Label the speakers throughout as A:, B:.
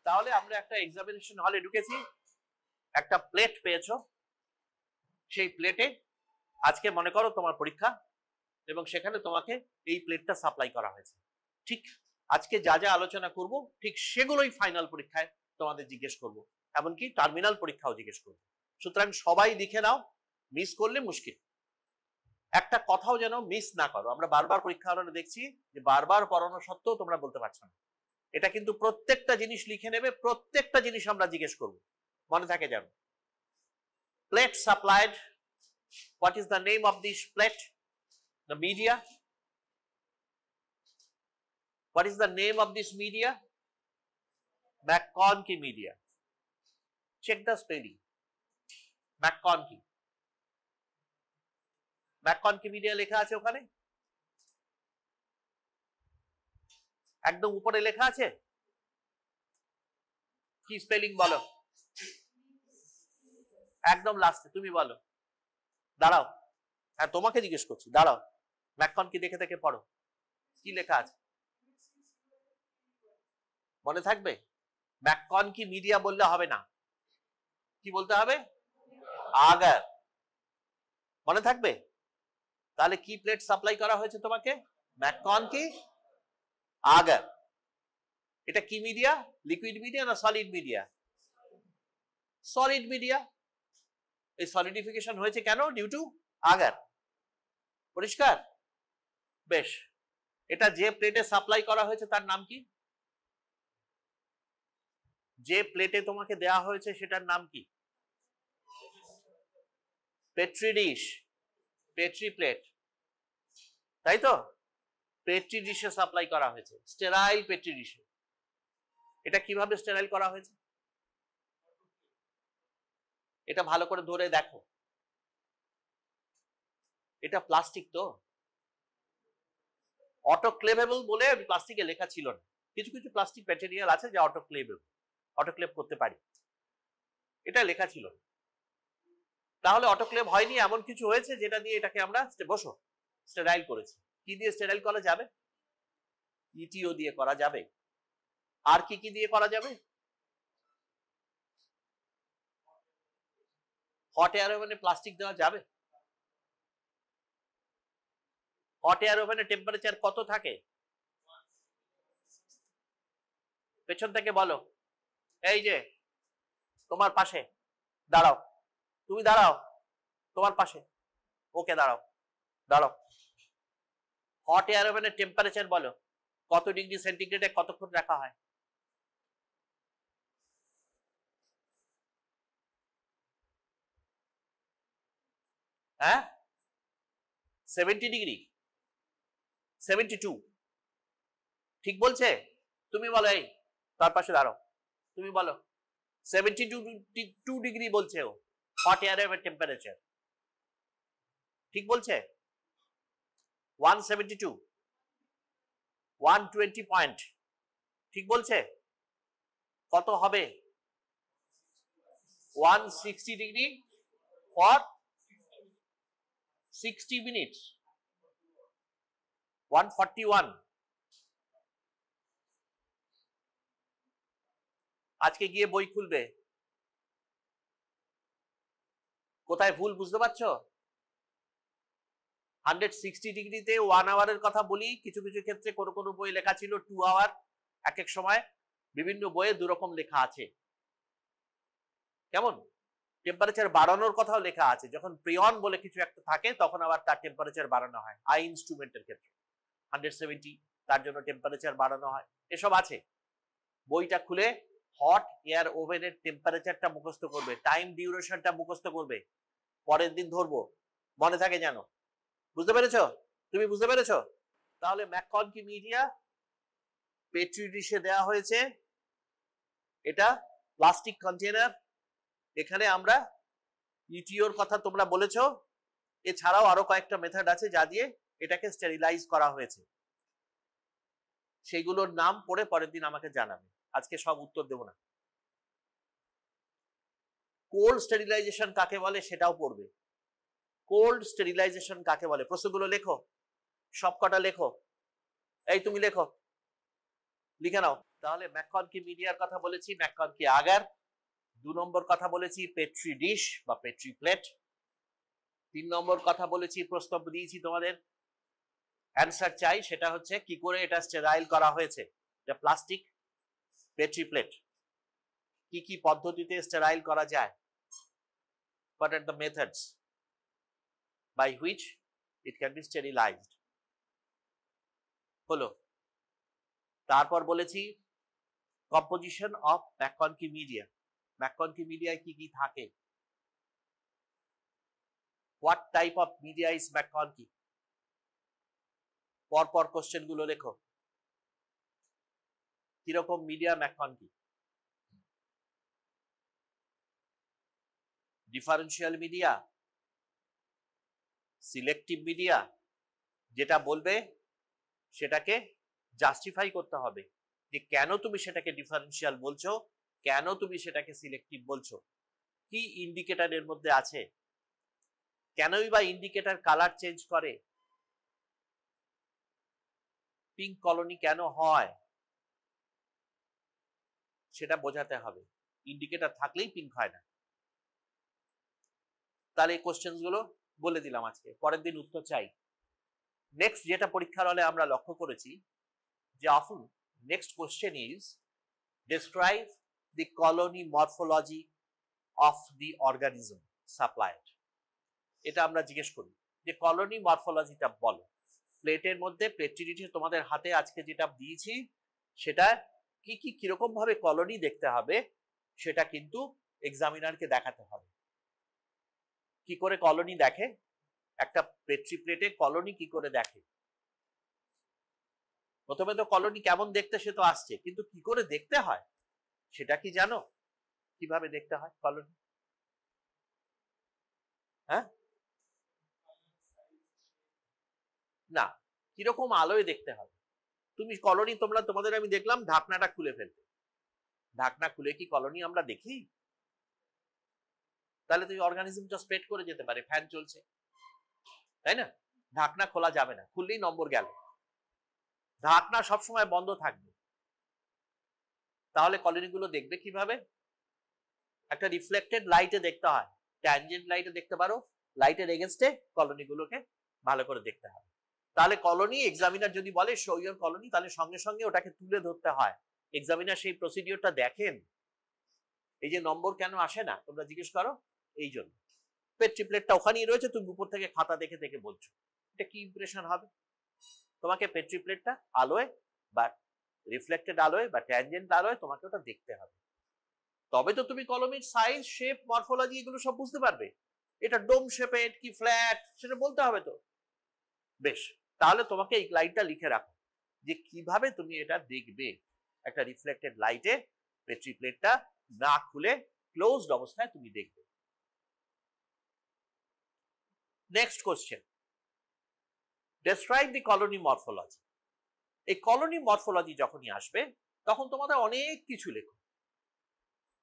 A: তাহলে আমরা একটা এক্সামিনেশন হলে ঢুকেছি, একটা প্লেট পেয়েছো, সেই প্লেটে আজকে মনে করো তোমার পরীক্ষা এবং সেখানে তোমাকে এই প্লেটটা সাপ্লাই করা হয়েছে। ঠিক আজকে যা যা আলোচনা করব ঠিক সেগুলোই ফাইনাল পরীক্ষায় তোমাদের জিজ্ঞেস করব, এমনকি টার্মিনাল পরীক্ষাও জিজ্ঞেস করব। সুতরাং সবাই লিখে নাও, মিস করলে মুশকিল। একটা কথাও যেন মিস না করো। আমরা বারবার পরীক্ষা হলে দেখছি যে বারবার পড়ানো সত্ত্বেও তোমরা বলতে পারছো না। এটা কিন্তু প্রত্যেকটা জিনিস লিখে নেবে, প্রত্যেকটা জিনিস আমরা জিজ্ঞেস করব, মনে থাকে যেন। Plate supplied, what is the name of this plate? The media. What is the name of this media? McConkey media. Check the spelling. McConkey. McConkey media লেখা আছে ওখানে, একদম উপরে লেখা আছে। কি স্পেলিং বলো? একদম লাস্টে। তুমি বলো। দাঁড়াও, হ্যাঁ তোমাকে জিজ্ঞেস করছি, দাঁড়াও। ম্যাককনকি দেখে দেখে পড়ো, কি লেখা আছে মনে থাকবে? ম্যাককনকি মিডিয়া বললে হবে না, কি বলতে হবে? আগার। মনে থাকবে? তাহলে কি প্লেট সাপ্লাই করা হয়েছে তোমাকে? MacConkey agar. এটা কি মিডিয়া? লিকুইড মিডিয়া না সলিড মিডিয়া? Solid media. এই সলিডিফিকেশন হয়েছে কেন? Due to agar. পরিষ্কার? বেশ। এটা যে প্লেটে সাপ্লাই করা হয়েছে তার নাম কি? যে প্লেটে তোমাকে দেয়া হয়েছে সেটার নাম কি? পেট্রি ডিশ, পেট্রি প্লেট, তাই তো? পেট্রি ডিশে সাপ্লাই করা হয়েছে, স্টেরাইল পেট্রি ডিশে। এটা কিভাবে স্টেরাইল করা হয়েছে? এটা ভালো করে ধরে দেখো, এটা প্লাস্টিক তো। অটোক্লেভেবল বলে প্লাস্টিকে লেখা ছিল না। কিছু কিছু প্লাস্টিক ম্যাটেরিয়াল আছে যা অটোক্লেভেবল, অটোক্লেভ করতে পারি, এটা লেখা ছিল না। তাহলে অটোক্লেভ হয়নি, এমন কিছু হয়েছে যেটা দিয়ে এটাকে আমরা বসো স্টেরাইল করেছি। কি দিয়ে স্টেরাইল করা যাবে? ইটিও দিয়ে করা যাবে। আর কি কি দিয়ে করা যাবে? হট এয়ার ওভেনে প্লাস্টিক দেওয়া যাবে? হট এয়ার ওভেনে টেম্পারেচার কত থাকে? পেছন থেকে বলো। এই যে তোমার পাশে দাঁড়াও, তুমি দাঁড়াও, তোমার পাশে, ওকে দাঁড়াও, দাঁড়াও। হট এয়ার ওভেনের টেম্পারেচার বলো, কত ডিগ্রি সেন্টিগ্রেডে কতক্ষণ রাখা হয়? হ্যাঁ, 70 ডিগ্রি, 72। ঠিক বলছে? তুমি বলো, এই তার পাশে দাঁড়াও, তুমি বলো। 72 ডিগ্রি বলছে ও হট এয়ার ওভেন টেম্পারেচার। ঠিক বলছে? 172, 120 পয়েন্ট। ঠিক বলছে? কত হবে? 160 ডিগ্রি ফর 60 মিনিটস, 141। আজকে গিয়ে বই খুলবে, কোথায় ভুল বুঝতে পারছো? 160 ডিগ্রিতে 1 আওয়ারের কথা বলি, কিছু কিছু ক্ষেত্রে কোনো কোনো বই লেখা ছিল 2 আওয়ার, এক এক সময় বিভিন্ন বইয়ে দুরকম লেখা আছে। কেমন? টেম্পারেচার বাড়ানোর কথাও লেখা আছে, যখন প্রিয়ন বলে কিছু একটা থাকে তখন আবার তার টেম্পারেচার বাড়ানো হয়। আই ইনস্ট্রুমেন্টের ক্ষেত্রে 170, তার জন্য টেম্পারেচার বাড়ানো হয়, এসব আছে। বইটা খুলে হট এয়ার ওভেনের টেম্পারেচারটা মুখস্থ করবে, টাইম ডিউরেশনটা মুখস্থ করবে, পরের দিন ধরবো, মনে থাকে জানো। বুঝতে পেরেছো? তুমি বুঝতে পেরেছো? তাহলে ম্যাককনকি মিডিয়া পেট্রি ডিশে দেওয়া হয়েছে, এটা প্লাস্টিক কন্টেনার। এখানে আমরা ইটিওর কথা তোমরা বলেছো, এছাড়াও আরো কয়েকটা মেথড আছে যা দিয়ে এটাকে স্টেরিলাইজ করা হয়েছে, সেগুলোর নাম পড়ে পরের দিন আমাকে জানাবে, আজকে সব উত্তর দেব না। কোল্ড স্টেরিলাইজেশন কাকে বলে সেটাও পড়বে। কোল্ড স্টেরিলাইজেশন কাকে বলে? প্রশ্নগুলো লেখো, সবকটা লেখো। এই তুমি লেখো, লিখে নাও। তাহলে ম্যাককনকি মিডিয়ার কথা বলেছি, ম্যাককনকি আগার। 2 নম্বর কথা বলেছি পেট্রি ডিশ বা পেট্রি প্লেট। 3 নম্বর কথা বলেছি, প্রশ্ন দিয়েছি তোমাদের, অ্যান্সার চাই, সেটা হচ্ছে কি করে এটা স্টেরাইল করা হয়েছে। এটা প্লাস্টিক পেট্রি প্লেট, কি কি পদ্ধতিতে স্টেরাইল করা যায়, what are the methods by which it can be sterilized। হলো। তারপর বলেছি composition of MacConkey media, MacConkey মিডিয়ায় কি কি থাকে, what type of media is MacConkey. পরপর কোশ্চেন গুলো লেখো, কিরকম media MacConkey, differential media, selective media, যেটা বলবে সেটাকে জাস্টিফাই করতে হবে যে কেন তুমি সেটাকে ডিফারেন্সিয়াল বলছো, কেন তুমি সেটাকে সিলেক্টিভ বলছো, কি ইন্ডিকেটরের মধ্যে আছে, কেনই বা ইন্ডিকেটর কালার চেঞ্জ করে, পিঙ্ক কলোনি কেন হয় সেটা বোঝাতে হবে, ইন্ডিকেটর থাকলেই পিঙ্ক হয় না। তাহলে এই কোশ্চেন গুলো বলে দিলাম আজকে, পরের দিন উত্তর চাই। নেক্সট যেটা পরীক্ষার হলে আমরা লক্ষ্য করেছি যে often next question is describe the colony morphology of the organism supplied। এটা আমরা জিজ্ঞেস করি যে কলোনি মরফোলজিটা বলো। প্লেটের মধ্যে পেট্রি ডিশে তোমাদের হাতে আজকে যেটা দিয়েছি সেটা কি কি কিরকম ভাবে কলোনি দেখতে হবে সেটা কিন্তু এক্সামিনারকে দেখাতে হবে। কি করে কলোনি দেখে, একটা পেট্রি প্লেটে কলোনি কি করে দেখে। প্রথমে তো কলোনি কেমন দেখতে সে তো আসছে, কিন্তু কি করে দেখতে হয় সেটা কি জানো, কিভাবে দেখতে হয় কলোনি? হ্যাঁ, না, কিরকম আলোয় দেখতে হবে। তুমি কলোনি তোমাদের আমি দেখলাম ঢাকনাটা খুলে ফেলতে, ঢাকনা খুলে কি কলোনি আমরা দেখি? তাহলে তো অর্গানিজমটা স্প্রেড করে যেতে পারে, ফ্যান চলছে, তাই না? ঢাকনা খোলা যাবে না, খুললেই নম্বর গেল। ঢাকনা সবসময় বন্ধ থাকবে, তাহলে কলোনিগুলো দেখবে কিভাবে? একটা রিফ্লেক্টেড লাইটে দেখতে হয়, ট্যানজেন্ট লাইটে দেখতে পারো, লাইটের এগেনস্টে কলোনিগুলোকে ভালো করে দেখতে হয়। তাহলে কলোনি এক্সামিনার যদি বলে শো ইওর কলোনি, তাহলে সঙ্গে সঙ্গে ওটাকে তুলে ধরতে হয়। এক্সামিনার সেই প্রসিডিওরটা দেখেন। এই যে নম্বর কেন আসে না তোমরা জিজ্ঞেস করো, এই জন্য। পেট্রি প্লেটটা ওখানেই রয়েছে, তুমি উপর থেকে খাতা দেখে দেখে বলছো, এটা কি ইমপ্রেশন হবে? তোমাকে পেট্রি প্লেটটা আলোয় বা রিফ্লেক্টেড আলোয় বা ট্যানজেন্ট আলোয় তোমাকে ওটা দেখতে হবে, তবে তো তুমি কলমের সাইজ, শেপ, মরফোলজি এগুলো সব বুঝতে পারবে। এটা ডোম শেপেড কি ফ্ল্যাট সেটা বলতে হবে তো। বেশ, তাহলে তোমাকে এই লাইনটা লিখে রাখো যে কিভাবে তুমি এটা দেখবে। একটা রিফ্লেক্টেড লাইটে পেট্রি প্লেটটা না খুলে ক্লোজড অবস্থায় তুমি দেখবে। Next question, describe the colony morphology. এই কলোনি মরফোলজি যখনই আসবে তখন তোমাদের অনেক কিছু লেখো,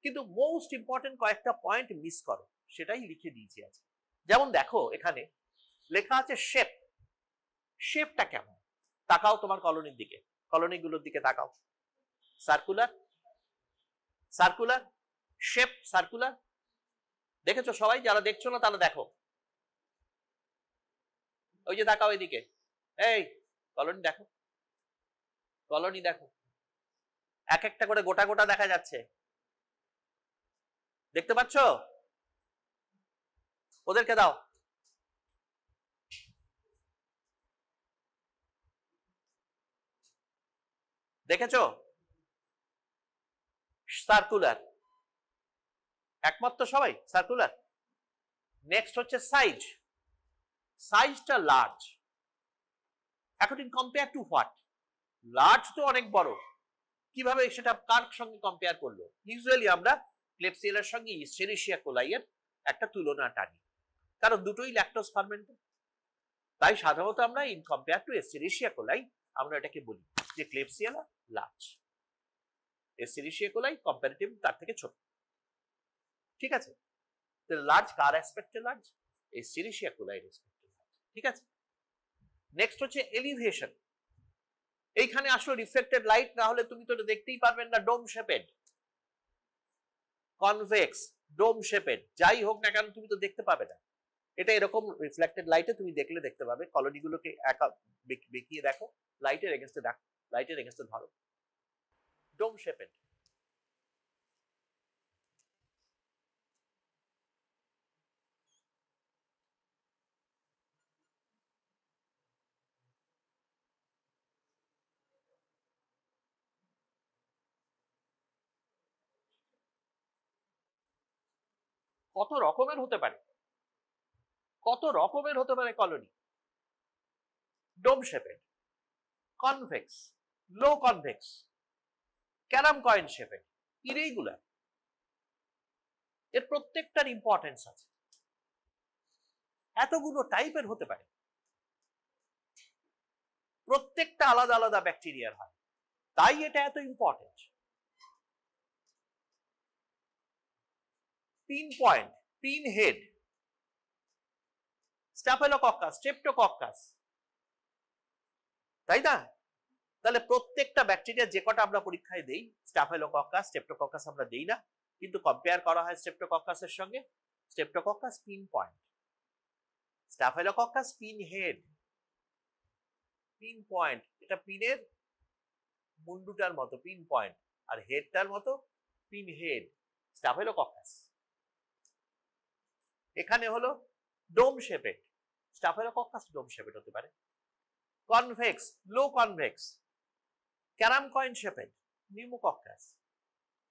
A: কিন্তু মোস্ট ইম্পর্টেন্ট কয়েকটা পয়েন্ট মিস করো, সেটাই লিখে দিয়েছি আজকে। যেমন দেখো এখানে লেখা আছে শেপ, শেপটা কেমন? তাকাও তোমার কলোনির দিকে, কলোনিগুলোর দিকে তাকাও। সার্কুলার, সার্কুলার শেপ, সার্কুলার দেখেছো সবাই? যারা দেখছো না তারা দেখো, ওই যে তাকাও এদিকে, এই কলোনি দেখো, কলোনি দেখো, এক একটা করে গোটা গোটা দেখা যাচ্ছে, দেখতে পাচ্ছ? ওদেরকে দাও। দেখেছো? সার্কুলার, একমাত্র সবাই সার্কুলার। নেক্সট হচ্ছে সাইজ, সাইজটা লার্জ। এখন in compare to what? Large তো অনেক বড়, কিভাবে সেটা কার সঙ্গে কম্পেয়ার করলো? ইউজুয়ালি আমরা ক্লেবসিয়েলার সঙ্গে ইসচেরিশিয়া কোলাই এর একটা তুলনা টানি, কারণ দুটোই ল্যাকটোজ ফার্মেন্টেড। তাই সাধারণত আমরা ইন কম্পেয়ার টু এসচেরিশিয়া কোলাই আমরা এটাকে বলি যে ক্লেবসিয়েলা লার্জ, এসচেরিশিয়া কোলাই কম্পারেটিভ তার থেকে ছোট। ঠিক আছে, লার্জ কার অ্যাসপেক্টে লার্জ? এসচেরিশিয়া কোলাই এর অ্যাসপেক্টে লার্জ। ঠিক আছে, নেক্সট হচ্ছে এলিভেশন। এইখানে আসলে রিফ্লেক্টেড লাইট, না হলে তুমি তো দেখতেই পারবেন না। ডোম শেপেড, কনভেক্স, ডোম শেপেড, যাই হোক না কেন তুমি তো দেখতে পাবে না। এটা এরকম রিফ্লেক্টেড লাইটে তুমি দেখলে দেখতে পাবে। কলোনিগুলোকে একা বেঁকিয়ে দেখো, লাইটের এগেনস্টে দেখো, লাইটের এগেনস্টে ধরো, ডোম শেপেড। কত রকমের হতে পারে, কত রকমের হতে পারে colony. Dome shaped, convex, low convex, carrom coin shaped, irregular. এর প্রত্যেকটার ইম্পর্টেন্স আছে। এতগুলো টাইপের হতে পারে, প্রত্যেকটা আলাদা আলাদা ব্যাকটেরিয়ার হয়, তাই এটা এত important. Pin point, pin head, Staphylococcus, streptococcus, তাই না? তাহলে প্রত্যেকটা ব্যাকটেরিয়া যে কটা আমরা পরীক্ষায় দেই, স্ট্যাফিলোকক্কাস, স্ট্রেপ্টোকক্কাস আমরা দেই না, কিন্তু কম্পেয়ার করা হয় স্ট্রেপ্টোকক্কাসের সঙ্গে। Streptococcus pin point, Staphylococcus pin head. Pin point এটা পিনের মুন্ডুটার মতো পিন পয়েন্ট, আর হেডটার মতো পিন হেড, স্ট্যাফিলোকক্কাস। এখানে হলো dome shaped, Staphylococcus dome shaped হতে পারে। Convex, low convex, carrom coin shaped, pneumococcus,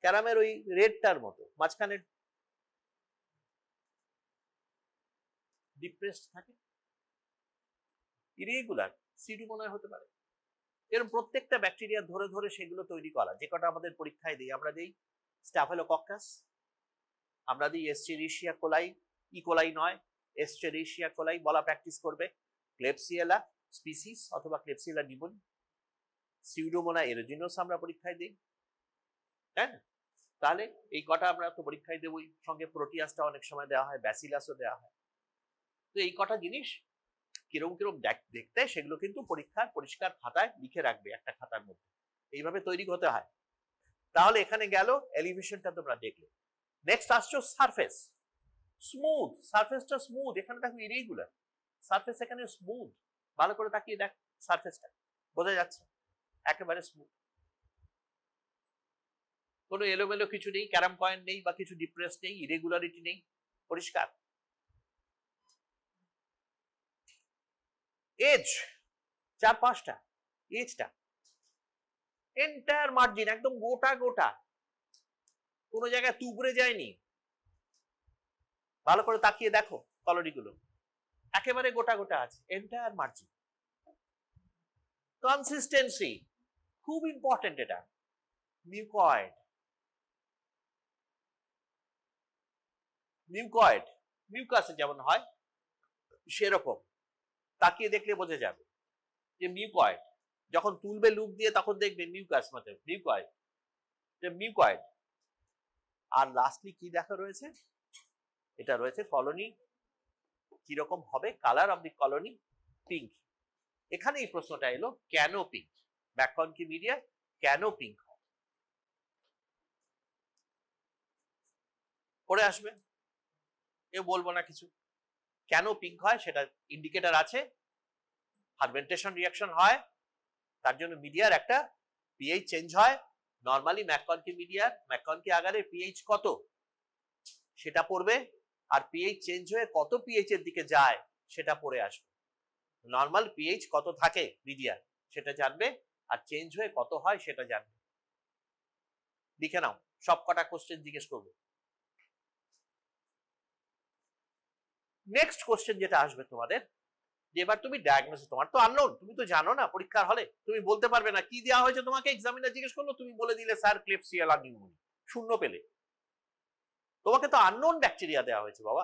A: ক্যারামের ওই রেডটার মতো মাঝখানে ডিপ্রেসড থাকে। ইরেগুলার, সিডুমোনাস হতে পারে। এরকম প্রত্যেকটা ব্যাকটেরিয়া ধরে ধরে সেগুলো তৈরি করা, যে কটা আমাদের পরীক্ষায় দিই। আমরা দিই স্ট্যাফিলোকক্কাস, আমরা দিই এস্চেরিশিয়া কোলাই, ইকোলাই নয়, এস্চেরিশিয়া কোলাই বলা প্র্যাকটিস করবে। ক্লেবসিয়েলা স্পিসিস অথবা ক্লেবসিয়েলা নিউমোনি, সিউডোমোনা এরোজিনোস আমরা পরীক্ষায় দিই, তাই না? তাহলে এই কটা আমরা তো পরীক্ষায় দেবই, সঙ্গে প্রোটিয়াসটা অনেক সময় দেওয়া হয়, ব্যাসিলাসও দেওয়া হয়। তো এই কটা জিনিস কিরকম কিরকম দেখতে, সেগুলো কিন্তু পরীক্ষার পরিষ্কার খাতায় লিখে রাখবে একটা খাতার মধ্যে। এইভাবে তৈরি হতে হয়। তাহলে এখানে গেল এলিভেশনটা তোমরা দেখলে। নেক্সট আসছো সারফেস, স্মুথ, সারফেসটা স্মুথ। এখানে দেখো ইরেগুলার, সারফেস এখানে স্মুথ। ভালো করে তাকিয়ে দেখ সারফেসটা, বোঝা যাচ্ছে একেবারে স্মুথ, কোনো এলোমেলো কিছু নেই, ক্যারাম পয়েন্ট নেই বা কিছু ডিপ্রেস নেই, ইরেগুলারিটি নেই, পরিষ্কার। এজ, 4-5টা এজটা, এন্টায়ার মার্জিন একদম গোটা গোটা, কোনো জায়গায় তুবড়ে যায়নি। ভালো করে তাকিয়ে দেখো কলোনিগুলো, একেবারে গোটা গোটা আছে, এন্টায়ার মার্জিন। কনসিস্টেন্সি খুব ইম্পর্টেন্ট, এটা মিউকয়েড, মিউকয়েড মিউকাসে যেমন হয় সেরকম তাকিয়ে দেখলে বোঝা যাবে যে মিউকয়েড। যখন তুলবে লুপ দিয়ে তখন দেখবে মিউকাস, মানে মিউকয়েড, মিউকয়েড। আর লাস্টলি কি দেখা রয়েছে, এটা রয়েছে কলোনি কিরকম হবে, colour of the colony pink. এখানে এই প্রশ্নটা এলো, কেন পিঙ্ক? ব্যাককনকি মিডিয়া কেন পিঙ্ক হয়? পড়ে আসবে, এ বলবো না কিছু। কেন পিঙ্ক হয় সেটা ইন্ডিকেটর আছে। ফার্মেন্টেশন রিঅ্যাকশন হয়, তার জন্য মিডিয়ার একটা পিএইচ চেঞ্জ হয়। নরমালি ম্যাককনকি মিডিয়ার, ম্যাককনকি আগারের পিএইচ কত সেটা পড়বে, আর পিএইচ চেঞ্জ হয়ে কত পিএইচ এর দিকে যায় সেটা পড়ে আসবে। নরমাল পিএইচ কত থাকে মিডিয়ার সেটা জানবে, আর চেঞ্জ হয়ে কত হয় সেটা জানবে। লিখে নাও, সব কটা কোশ্চেন জিজ্ঞেস করবে। নেক্সট কোশ্চেন যেটা আসবে তোমাদের, যে এবার তুমি ডায়াগনোসিস, তোমার তো আননোন, তুমি তো জানো না পরীক্ষার হলে, তুমি বলতে পারবে না কি দেওয়া হয়েছে তোমাকে। এক্সামিনার জিজ্ঞেস করলো, তুমি বলে দিলে স্যার ক্লেবসিয়েলা নিউমোনি, শূন্য পেলে। তোমাকে তো আননোন ব্যাকটেরিয়া দেওয়া হয়েছে বাবা,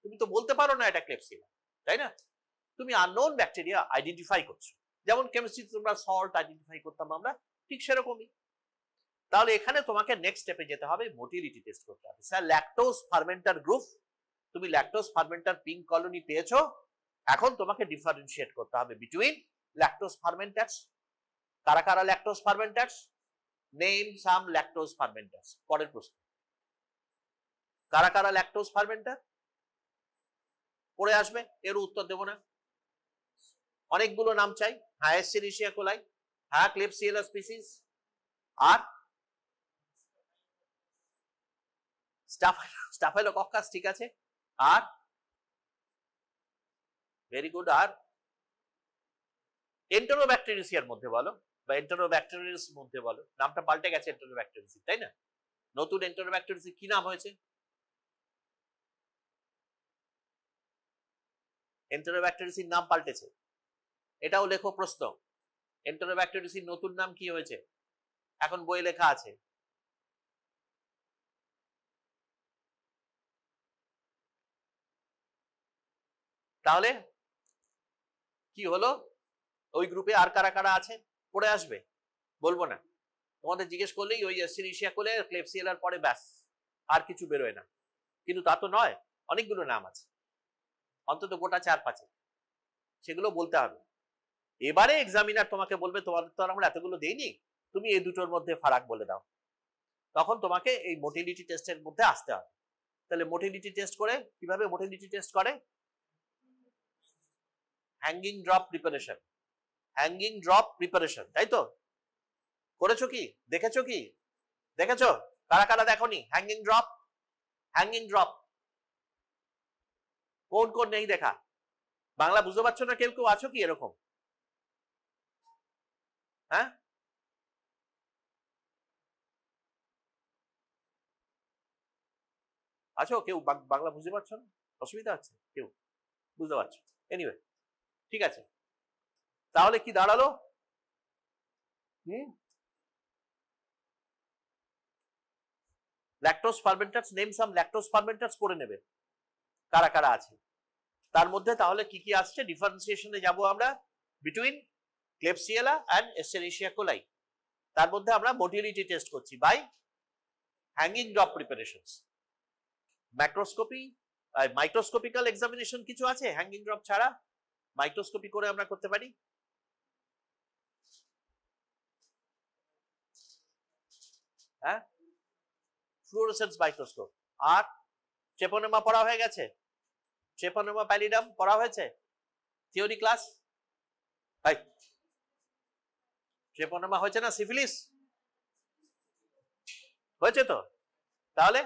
A: তুমি তো বলতে পারো না এটা ক্লেবসিয়েলা, তাই না? তুমি আননোন ব্যাকটেরিয়া আইডেন্টিফাই করছো, যেমন কেমিস্ট্রিতে তোমরা সল্ট আইডেন্টিফাই করতাম আমরা, ঠিক সেরকমই। তাহলে এখানে তোমাকে নেক্সট স্টেপে যেতে হবে, মোটিলিটি টেস্ট করতে হবে। স্যার ল্যাকটোজ ফার্মেন্টার গ্রুপ, তুমি ল্যাকটোজ ফার্মেন্টার পিঙ্ক কলোনি পেয়েছো, এখন তোমাকে ডিফারেন্সিয়েট করতে হবে বিটুইন ল্যাকটোজ ফার্মেন্টার্স কারা কারা lactose fermenters? Name some lactose fermenters. পরের প্রশ্ন, কারা কারা ল্যাকটোজ ফার্মেন্টার? পড়ে আসবে, এর উত্তর দেব না। অনেকগুলো নাম চাই। হ্যাঁ, এস্চেরিশিয়া কোলাই, হ্যাঁ ক্লেবসিয়েলা স্পিসিস, আর স্টাফাইলোকক্কাস, ঠিক আছে, আর ভেরি গুড, আর এন্টেরোব্যাকটেরিয়াসিয়ার মধ্যে বলো, বা এন্টেরোব্যাকটেরিয়াস মধ্যে বলো। নামটা পাল্টে গেছে এন্টেরোব্যাকটেরিয়াসি, তাই না? নতুন এন্টেরোব্যাকটেরিয়াসি কি নাম হয়েছে? এন্টেরোব্যাকটেরিয়াসির নাম পাল্টেছে, এটাও লেখো প্রশ্ন। এন্টেরোব্যাকটেরিয়াসির নতুন নাম কি হয়েছে? এখন বই লেখা আছে। তাহলে কি হলো? ওই গ্রুপে আর কারা কারা আছে পড়ে আসবে, বলবো না। তোমাদের জিজ্ঞেস করলেই ওই এস্চেরিশিয়া কোলে ক্লেবসিয়েলার পরে ব্যাস, আর কিছু বেরোয় না। কিন্তু তা তো নয়, অনেকগুলো নাম আছে, অন্তত গোটা 4-5, সেগুলো বলতে হবে। এবারে এক্সামিনার তোমাকে বলবে তোমাদের তো আমরা এতগুলো দেইনি, তুমি এই দুটোর মধ্যে ফারাক বলে দাও। তখন তোমাকে এই মোটিলিটি টেস্টের মধ্যে আসতে হবে। তাহলে মোটিলিটি টেস্ট করে কিভাবে? মোটিলিটি টেস্ট করে hanging drop preparation. Hanging drop preparation, তাই তো? করেছো কি? দেখেছো কি? দেখেছো? কারা কারা দেখোনি? হ্যাঙ্গিং ড্রপ, হ্যাঙ্গিং ড্রপ কোন কোন নেই দেখা? বাংলা বুঝতে পারছো না? কেউ কেউ আছো কি এরকম? হ্যাঁ, আছো কেউ বাংলা বুঝতে পারছো না? অসুবিধা আছে কেউ? বুঝতে পারছো? এনিওয়ে, ঠিক আছে। তাহলে কি দাঁড়ালো? Lactose fermenters, name some lactose ফার্মেন্টার্স পড়ে নেবে কারা কারা আছে। তার মধ্যে তাহলে কি কি আসছে? ডিফারেন্সিয়েশনে যাব আমরা between Klebsiella and Escherichia coli. তার মধ্যে আমরা মোটিলিটি টেস্ট করছি by hanging drop preparations. Macroscopy, microscopical examination কিছু আছে হ্যাঙ্গিং ড্রপ ছাড়া, মাইক্রোস্কোপি করে আমরা করতে পারি। হ্যাঁ, ফ্লুরোসেন্স মাইক্রোস্কোপ। আর ট্রেপোনেমা পড়া হয়ে গেছে? ট্রেপোনেমা প্যালিডাম পড়া হয়েছে থিওরি ক্লাস? ভাই, ট্রেপোনেমা হয়েছে না? সিফিলিস হয়েছে তো? তাহলে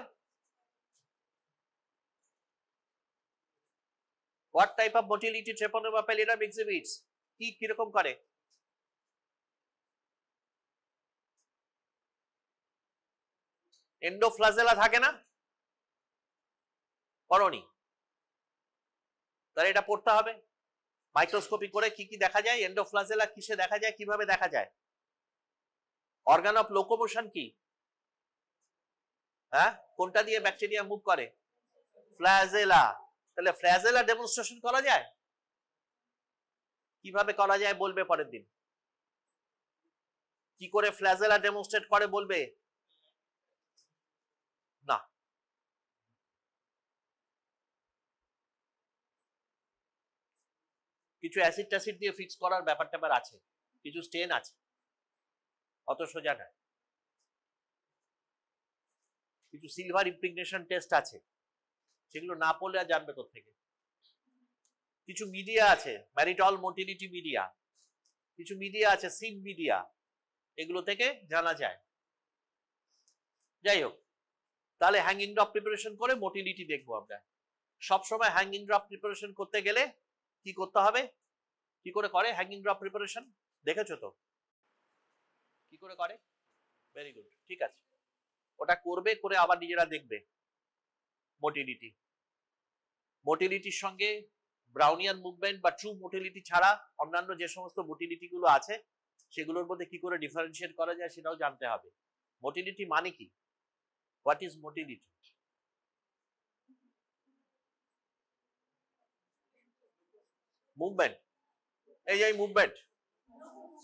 A: what type of motility treponema pallidum exhibits? কি কিরকম করে? এন্ডোফ্লাজেলা থাকে না? পড়নি? তাহলে এটা পড়তে হবে। মাইক্রোস্কোপি করে কি কি দেখা যায়? এন্ডোফ্লাজেলা কিসে দেখা যায়, কিভাবে দেখা যায়? অর্গান অফ লোকোমোশন কি? হ্যাঁ, কোনটা দিয়ে ব্যাকটেরিয়া মুভ করে? ফ্লাজেলা। তাহলে ফ্লাজেলা ডেমনস্ট্রেশন করা যায়? কিভাবে করা যায় বলবে পরের দিন। কি করে ফ্লাজেলা ডেমনস্ট্রেট করে বলবে না। কিছু অ্যাসিড ট্যাসিড দিয়ে ফিক্স করার ব্যাপার ট্যাপার আছে, কিছু স্টেন আছে, অত সোজা না। কিছু সিলভার ইমপ্রিগনেশন টেস্ট আছে, সেগুলো না পড়লে আর জানবে কোত্থেকে। কিছু মিডিয়া আছে, ম্যারিটল মোটিলিটি মিডিয়া, কিছু মিডিয়া আছে সিড মিডিয়া, এগুলো থেকে জানা যায়। যাই হোক, তাহলে হ্যাঙ্গিং ড্রপ প্রিপারেশন করে মোটিলিটি দেখবো আমরা। সবসময় হ্যাঙ্গিং ড্রপ প্রিপারেশন করতে গেলে কি করতে হবে? কি করে করে হ্যাঙ্গিং ড্রপ প্রিপারেশন? দেখেছো তো কি করে করে? ভেরি গুড, ঠিক আছে। ওটা করবে, করে আবার নিজেরা দেখবে মোটিলিটি। মোটিলিটির সঙ্গে ব্রাউনিয়ান মুভমেন্ট বা ট্রু মোটিলিটি ছাড়া অন্যান্য যে সমস্ত মোটিলিটি গুলো আছে সেগুলোর মধ্যে কি করে ডিফারেন্সিয়েট করা যায় সেটাও জানতে হবে। মোটিলিটি মানে কি? What is motility? মুভমেন্ট। এই যে movement,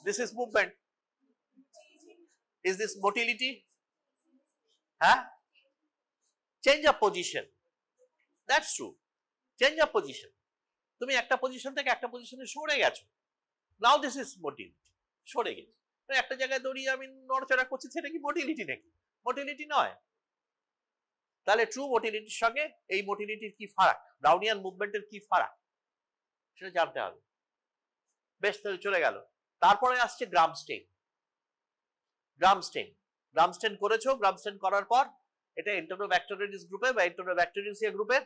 A: this is movement. Is this motility? হ্যাঁ, change of position, that's true. Change of position, তুমি একটা পজিশন থেকে একটা পজিশনে সরে গেছো, নাও দিস ইজ মোটিলিটি, সরে গেছে। একটা জায়গায় দড়িয়ে আমি নড়চড়া করছি, সেটা কি মোটিলিটি নাকি? মোটিলিটি নয়। তাহলে ট্রু মোটিলিটির সঙ্গে এই মোটিলিটির কি ফারাক, ব্রাউনিয়ান মুভমেন্টের কি ফারাক, সেটা জানতে হবে। বেশ, তাহলে চলে গেল। তারপরে আসছে গ্রামস্টেইন। গ্রামস্টেইন করেছো, গ্রামস্টেইন করার পর এটা এন্টেরোব্যাকটেরিয়াস গ্রুপে বা এন্টেরোব্যাকটেরিয়াসিয়া গ্রুপের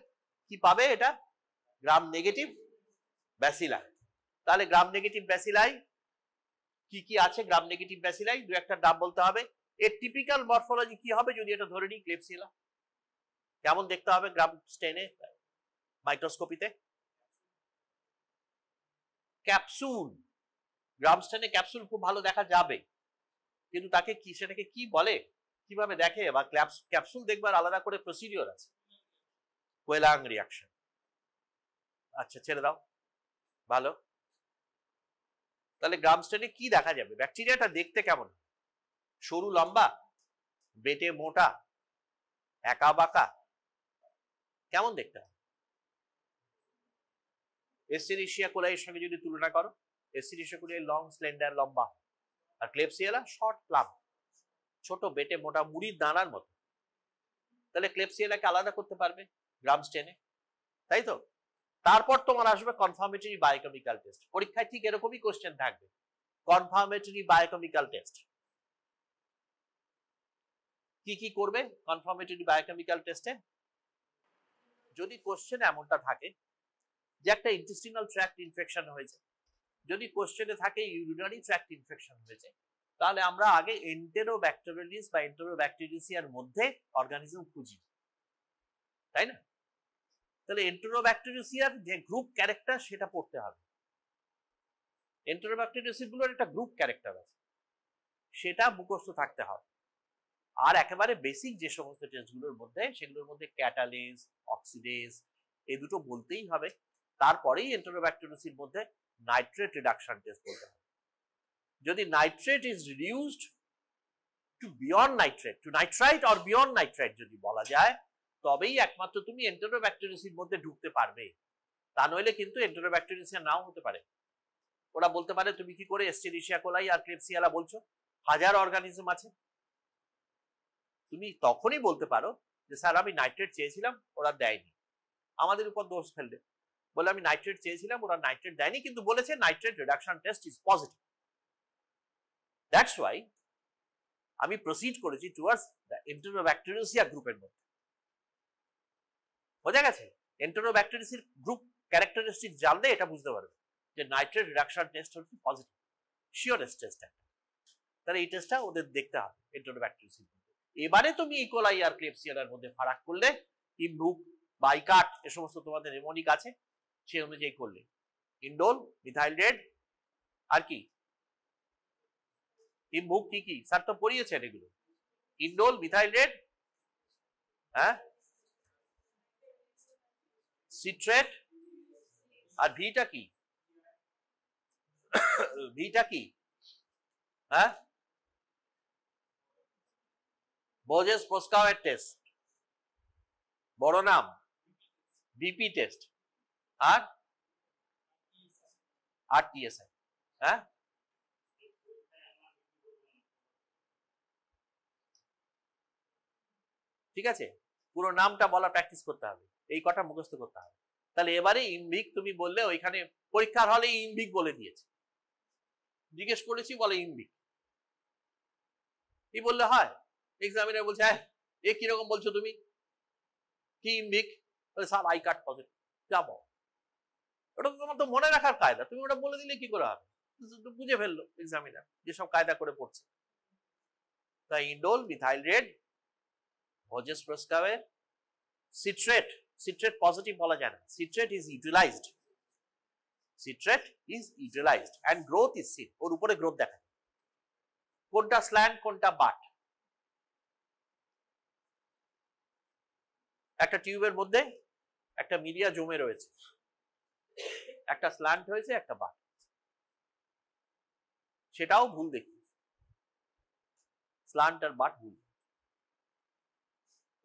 A: কি পাবে? এটা গ্রাম নেগেটিভ ব্যাসিলাই। তাহলে গ্রাম নেগেটিভ ব্যাসিলাই কি কি আছে? গ্রাম নেগেটিভ ব্যাসিলাই দু একটা নাম বলতে হবে। এর টিপিক্যাল মরফোলজি কি হবে যদি এটা ধরে নিই ক্লেবসিলা? কেমন দেখতে হবে গ্রাম স্টেইনে মাইক্রোস্কোপিতে? ক্যাপসুল। গ্রাম স্টেইনে ক্যাপসুল খুব ভালো দেখা যাবে, কিন্তু তাকে কি, সেটাকে কি বলে, কিভাবে দেখে? বা ক্যাপসুল দেখবার আলাদা করে প্রসিডিওর আছে, কোয়েলাং রিঅ্যাকশন। আচ্ছা, ছেড়ে দাও, ভালো। তাহলে গ্রাম স্টেইনে কি দেখা যাবে? ব্যাকটেরিয়াটা দেখতে কেমন? সরু লম্বা, বেটে মোটা, একা বাঁকা, কেমন দেখতে হবে? এস্টেরিশিয়া কোলাইয়ের সঙ্গে যদি তুলনা করো, এস্টেরিশিয়া কোলাই লং স্লেন্ডার লম্বা, আর ক্লেবসিয়েলা শর্ট প্লাম, ছোট বেটে মোটা, মুড়ির দানার মতো। তাহলে ক্লেবসিয়েলাকে আলাদা করতে পারবে গ্রাম স্টেইনে, তাই তো? তারপর তোমার আসবে কনফার্মেটরি বায়োকেমিক্যাল টেস্ট। পরীক্ষায় ঠিক এরকমই কোশ্চেন থাকবে, কনফার্মেটরি বায়োকেমিক্যাল টেস্ট। কি কি করবে কনফার্মেটরি বায়োকেমিক্যাল টেস্টে? যদি কোশ্চেন এমনটা থাকে যে একটা ইন্টেস্টিনাল ট্র্যাক্ট ইনফেকশন হয়েছে, যদি কোশ্চেনে থাকে ইউরিনারি ট্র্যাক্ট ইনফেকশন হয়েছে, তাহলে আমরা আগে এন্টেরোব্যাকটেরিয়ালিস বা এন্টেরোব্যাকটেরিয়াসিয়ার মধ্যে অর্গানিজম খুঁজি, তাই না? তাহলে এন্টেরোব্যাকটেরিয়াসিয়ার যে গ্রুপ ক্যারেক্টার সেটা পড়তে হবে। এন্টেরোব্যাকটেরিয়াসিয়াগুলোর একটা গ্রুপ ক্যারেক্টার আছে, সেটা মুখস্থ থাকতে হবে। আর একেবারে বেসিক যে সমস্ত টেস্টগুলোর মধ্যে, সেগুলোর মধ্যে ক্যাটালিস, অক্সিডেজ, এই দুটো বলতেই হবে। তারপরেই এন্টেরোব্যাকটেরিয়াসির মধ্যে নাইট্রেট রিডাকশন টেস্ট বলতে হবে। যদি nitrate is reduced to beyond nitrate, to nitrite or beyond nitrite যদি বলা যায়, তবেই একমাত্র তুমি এন্টেরোব্যাকটেরিয়াসির মধ্যে ঢুকতে পারবে। তা নইলে কিন্তু এন্টেরোব্যাকটেরিয়াসিয়া নাও হতে পারে। ওরা বলতে পারে তুমি কি করে এস্টেরিশিয়া কোলাই আর ক্লেবসিয়েলা বলছো, হাজার অর্গানিজম আছে। তুমি তখনই বলতে পারো যে স্যার আমি নাইট্রেট চেয়েছিলাম, ওরা দেয়নি, আমাদের উপর দোষ ফেলবে, বলে আমি নাইট্রেট চেয়েছিলাম, ওরা নাইট্রেট দেয়নি, কিন্তু বলেছে nitrate reduction test is positive. That's why আমি প্রসিড করেছি টুয়ার্ডস দ্য এন্টেরোব্যাকটেরিয়াসিয়া গ্রুপের মধ্যে। বোঝা গেছে? এন্টেরোব্যাকটেরিয়াসির গ্রুপ ক্যারেক্টারিস্টিক জানলে এটা বুঝতে পারবে যে নাইট্রেট রিডাকশন টেস্ট হচ্ছে পজিটিভ, শিওরেস্ট টেস্ট একটা। তাহলে এই টেস্টটা ওদের দেখতে হবে এন্টেরোব্যাকটেরিয়াসির মধ্যে। এবারে তুমি ইকোলাই আর ক্লেবসিয়েলার মধ্যে ফারাক করলে, ইমবুক, বাইকাট, এ সমস্ত তোমাদের নেমোনিক আছে, সেই অনুযায়ী করলে ইন্ডোল, মিথাইল রেড, আর কি ইমবুক কি কি স্যার তো পড়িয়েছেন এগুলো, ইন্ডোল, মিথাইল রেড, হ্যাঁ, সিট্রেট, আর ভিটা কি? ভিটা কি? হ্যাঁ, বোজেস প্রস্কাওয়ের টেস্ট, বড় নাম বিপি টেস্ট, আর টিএসআই। হ্যাঁ, ঠিক আছে, পুরো নামটা বলা প্র্যাকটিস করতে হবে, এই কটা মুখস্থ করতে হবে। তাহলে এবারে ইমভিক তুমি বললে, ওইখানে পরীক্ষার হলে ইমভিক বলে দিয়েছে, জিজ্ঞেস করেছি বলে ইমভিক, কি বললে হয়? এক্সামিনার বলছে হ্যাঁ এ কিরকম বলছো তুমি, কি ইমভিক? সব আই কার্ড পজিটিভ, যাবো। ওটা তোমার তো মনে রাখার কায়দা, তুমি ওটা বলে দিলে কি করে হবে? বুঝে ফেললো এক্সামিনার যেসব কায়দা করে পড়ছে। তাই indole, methyl red, Voges Proskauer, citrate, citrate positive বলা যায় না, citrate is utilized, citrate is utilized and growth is seen, ওর উপরে গ্রোথ দেখা যায়। কোনটা স্ল্যান্ট, কোনটা বাট? একটা টিউবের মধ্যে একটা মিডিয়া জমে রয়েছে, একটা স্ল্যান্ট হয়েছে, একটা বাট, সেটাও ভুল দেখি, স্ল্যান্ট আর বাট ভুল।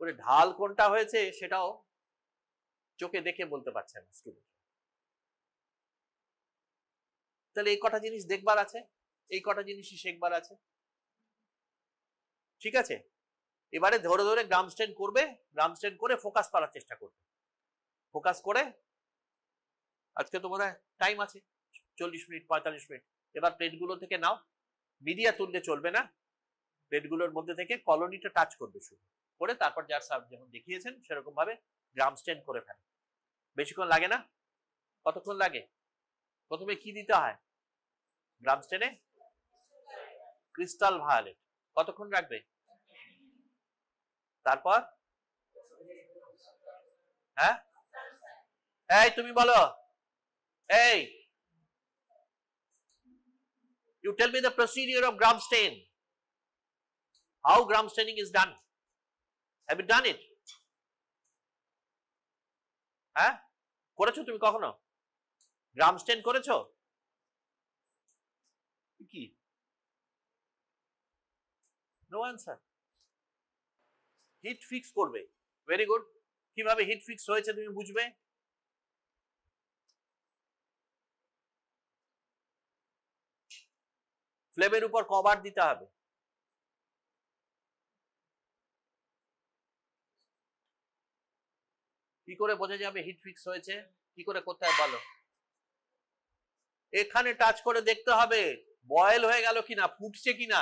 A: ওরে ঢাল কোনটা হয়েছে সেটাও চোখে দেখে বলতে পারছে না স্টুডেন্ট। তাহলে এই কটা জিনিস দেখবার আছে। এই কটা জিনিসই শেখবার আছে। ঠিক আছে, এবারে ধরে ধরে গ্রাম স্টেন করবে, গ্রাম স্টেন করে ফোকাস করার চেষ্টা করবে। ফোকাস করে আজকে তো বোধহয় টাইম আছে 40 মিনিট 45 মিনিট। এবার প্লেটগুলো থেকে নাও, মিডিয়া তুললে চলবে না, প্লেটগুলোর মধ্যে থেকে কলোনিটা টাচ করবে শুরু করে, তারপর যার স্যার যেমন দেখিয়েছেন সেরকম ভাবে গ্রাম স্টেন করে ফেলে। বেশিক্ষণ লাগে না? কতক্ষণ লাগে? প্রথমে কি দিতে হয় গ্রাম স্টেনে? Crystal violet. কতক্ষণ রাখবে? তারপর হ্যাঁ, এই তুমি বলো, এই you tell me the procedure of gram stain, how gram staining is done, have you done it? হ্যাঁ, করেছো তুমি কখনো গ্রাম স্টেন করেছো? কি নো আনসার। হিট ফিক্স করবে, ভেরি গুড। কিভাবে হিট ফিক্স হয়েছে তুমি বুঝবে? ফ্লেমের উপর কভার দিতে হবে। কি করে বোঝা যাবে হিট ফিক্স হয়েছে? কি করে করতে হয় বলো? এখানে টাচ করে দেখতে হবে বয়েল হয়ে গেল কিনা, ফুটছে কিনা।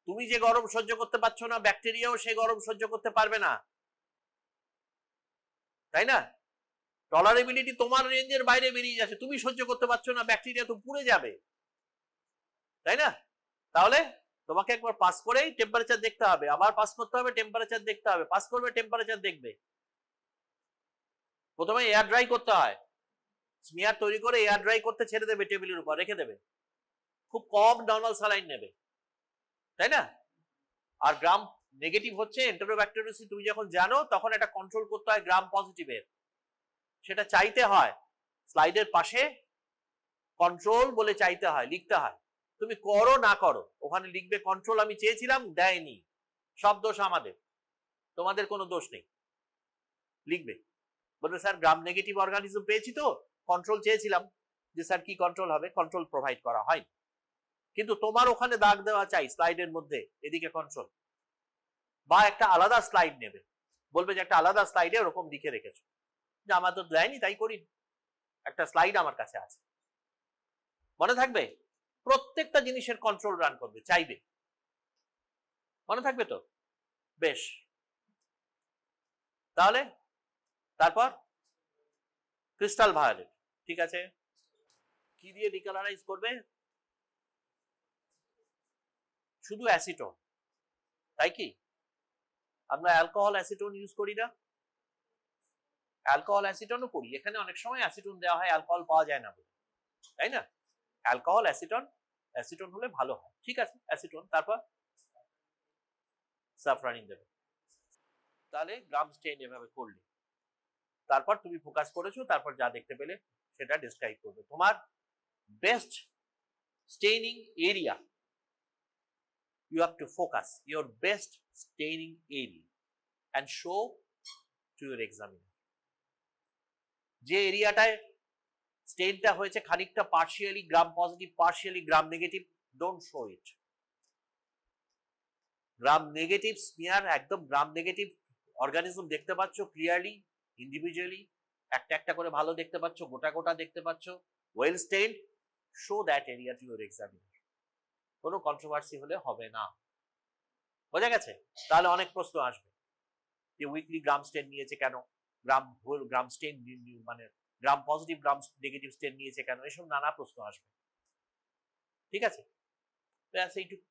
A: তুমি যে গরম সহ্য করতে পারছো না, ব্যাকটেরিয়াও সে গরম সহ্য করতে পারবে না, তাই না? টলারেবিলিটি তোমার রেঞ্জের বাইরে বেরিয়ে যাচ্ছে, তুমি সহ্য করতে পারছো না, ব্যাকটেরিয়া তো পুড়ে যাবে, তাই না? তাহলে তোমাকে একবার পাস করেই টেম্পারেচার দেখতে হবে, আবার পাস করতে হবে, টেম্পারেচার দেখতে হবে, পাস করবে, টেম্পারেচার দেখবে। প্রথমে এয়ার ড্রাই করতে হয়, স্মিয়ার তৈরি করে এয়ার ড্রাই করতে ছেড়ে দেবে, টেবিলের উপর রেখে দেবে, খুব কম নর্মাল স্যালাইন নেবে, তাই না? আর গ্রাম নেগেটিভ হচ্ছে এন্টেরোব্যাকটেরিয়াসি, তুমি যখন জানো তখন এটা কন্ট্রোল করতে হয় গ্রাম পজিটিভের, সেটা চাইতে হয় স্লাইডের পাশে কন্ট্রোল বলে চাইতে হয়, লিখতে হয়। তুমি করো না করো, ওখানে লিখবে কন্ট্রোল আমি চেয়েছিলাম দেয়নি, সব দোষ আমাদের, তোমাদের কোনো দোষ নেই। লিখবে, বলবে স্যার গ্রাম নেগেটিভ অর্গানিজম পেয়েছি তো কন্ট্রোল চেয়েছিলাম, যে স্যার কি কন্ট্রোল হবে, কন্ট্রোল প্রোভাইড করা হয়, কিন্তু তোমার ওখানে দাগ দেওয়া চাই স্লাইডের মধ্যে, এদিকে কন্ট্রোল, বা একটা আলাদা স্লাইড নেবে, বলবে যে একটা আলাদা স্লাইডে ওরকম লিখে রেখেছো, যে আমার তো দেয়নি তাই করি, একটা স্লাইড আমার কাছে আছে। মনে থাকবে? প্রত্যেকটা জিনিসের কন্ট্রোল রান করবে, চাইবে, মনে থাকবে তো? বেশ, তাহলে তারপর ক্রিস্টাল ভায়োলেট, ঠিক আছে। কি দিয়ে ডিকালারাইজ করবে? শুধু অ্যাসিটোন, তাই কি? আমরা অ্যালকোহল অ্যাসিটোন ইউজ করি না? অ্যালকোহল অ্যাসিটনও করি, এখানে অনেক সময় অ্যাসিটোন দেওয়া হয়, অ্যালকোহল পাওয়া যায় না বলে, তাই না? অ্যালকোহল অ্যাসিটন, অ্যাসিটোন হলে ভালো হয়, ঠিক আছে অ্যাসিটোন, তারপর সাফরানিন দেবে। তাহলে গ্রাম স্টেইন এভাবে করলে, তারপর তুমি ফোকাস করেছো, তারপর যা দেখতে পেলে সেটা ডেসক্রাইব করবে। তোমার best staining area, you have to focus your best staining area and show to your examiner. যে এরিয়াটায় স্টেইনটা হয়েছে খানিকটা partially gram positive, partially gram negative, don't show it. Gram negative smear, একদম গ্রাম নেগেটিভ অর্গানিজম দেখতে পাচ্ছ clearly, individually একটা একটা করে ভালো দেখতে পাচ্ছ, গোটা গোটা দেখতে পাচ্ছ, well stained, show that area to your examiner. কোনো কন্ট্রোভার্সি হলে হবে না, বোঝা গেছে? তাহলে অনেক প্রশ্ন আসবে যে উইকলি গ্রাম স্টেন নিয়েছে কেন, গ্রাম স্টেন মানে গ্রাম পজিটিভ গ্রাম নেগেটিভ স্টেন নিয়েছে কেন, এসব নানা প্রশ্ন আসবে, ঠিক আছে? এইটুকু।